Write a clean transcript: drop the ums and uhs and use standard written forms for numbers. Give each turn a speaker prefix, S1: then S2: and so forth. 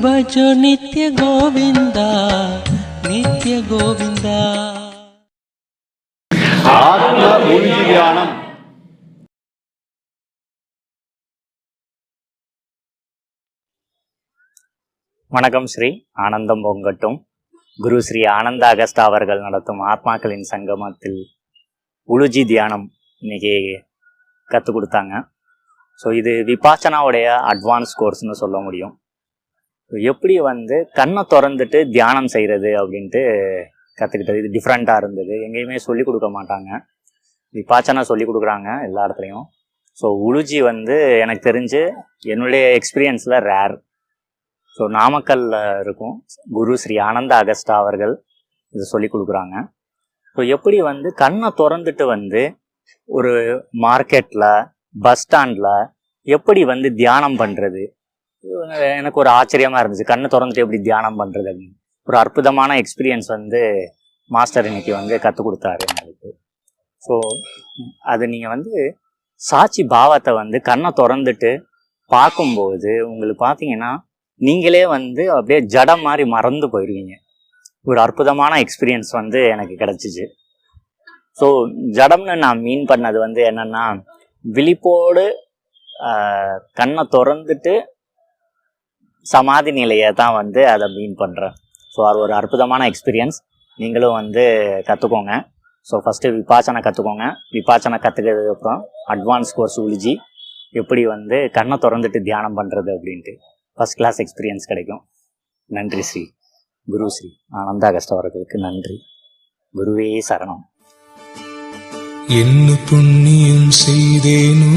S1: भजो नित्य गोविंदा नित्य गोविंदा।
S2: ஆத்ம உறுதி தியானம்.
S3: வணக்கம். ஸ்ரீ ஆனந்தம் பொங்கட்டும். குரு ஸ்ரீ ஆனந்த அகஸ்டா அவர்கள் நடத்தும் ஆத்மாக்களின் சங்கமத்தில் உளுஜி தியானம் இன்னைக்கு கற்றுக் கொடுத்தாங்க. ஸோ இது விபாசனாவுடைய அட்வான்ஸ் கோர்ஸ்னு சொல்ல முடியும். எப்படி கண்ணை திறந்துட்டு தியானம் செய்கிறது அப்படின்ட்டு கற்றுக்கிட்டது. இது டிஃப்ரெண்ட்டாக இருந்தது. எங்கேயுமே சொல்லிக் கொடுக்க மாட்டாங்க. விபாசனா சொல்லிக் கொடுக்குறாங்க எல்லா இடத்துலையும். ஸோ உளுஜி எனக்கு தெரிஞ்சு என்னுடைய எக்ஸ்பீரியன்ஸில் ரேர். ஸோ நாமக்கல்ல இருக்கும் குரு ஸ்ரீ ஆனந்த அகஸ்டா அவர்கள் இது சொல்லிக் கொடுக்குறாங்க. ஸோ எப்படி கண்ணை திறந்துட்டு ஒரு மார்க்கெட்டில் பஸ் ஸ்டாண்டில் எப்படி தியானம் பண்ணுறது, எனக்கு ஒரு ஆச்சரியமாக இருந்துச்சு. கண்ணை திறந்துட்டு எப்படி தியானம் பண்ணுறது அப்படின்னு ஒரு அற்புதமான எக்ஸ்பீரியன்ஸ் மாஸ்டர் இன்னைக்கு கற்றுக் கொடுத்தாரு எங்களுக்கு. ஸோ அது நீங்கள் சாட்சி பாவத்தை கண்ணை திறந்துட்டு பார்க்கும்போது உங்களுக்கு பார்த்தீங்கன்னா நீங்களே அப்படியே ஜடம் மாதிரி மறந்து போயிடுவீங்க. ஒரு அற்புதமான எக்ஸ்பீரியன்ஸ் எனக்கு கிடச்சிச்சு. ஸோ ஜடம்னு நான் மீன் பண்ணது என்னென்னா, விழிப்போடு கண்ணை திறந்துட்டு சமாதி நிலையை தான் அதை மீன் பண்ணுறேன். ஸோ அது ஒரு அற்புதமான எக்ஸ்பீரியன்ஸ். நீங்களும் கற்றுக்கோங்க. ஸோ ஃபஸ்ட்டு விபாசனை கற்றுக்கோங்க. விபாசனை கற்றுக்கிறதுக்கப்புறம் அட்வான்ஸ் கோர்ஸ் உளுஜி எப்படி கண்ணை திறந்துட்டு தியானம் பண்ணுறது அப்படின்ட்டு ஃபஸ்ட் கிளாஸ் எக்ஸ்பீரியன்ஸ் கிடைக்கும். நன்றி ஸ்ரீ குரு ஸ்ரீ ஆனந்த அகஸ்டா அவர்களுக்கு நன்றி. குருவே சரணம்.
S4: என்ன புண்ணியம் செய்தேனோ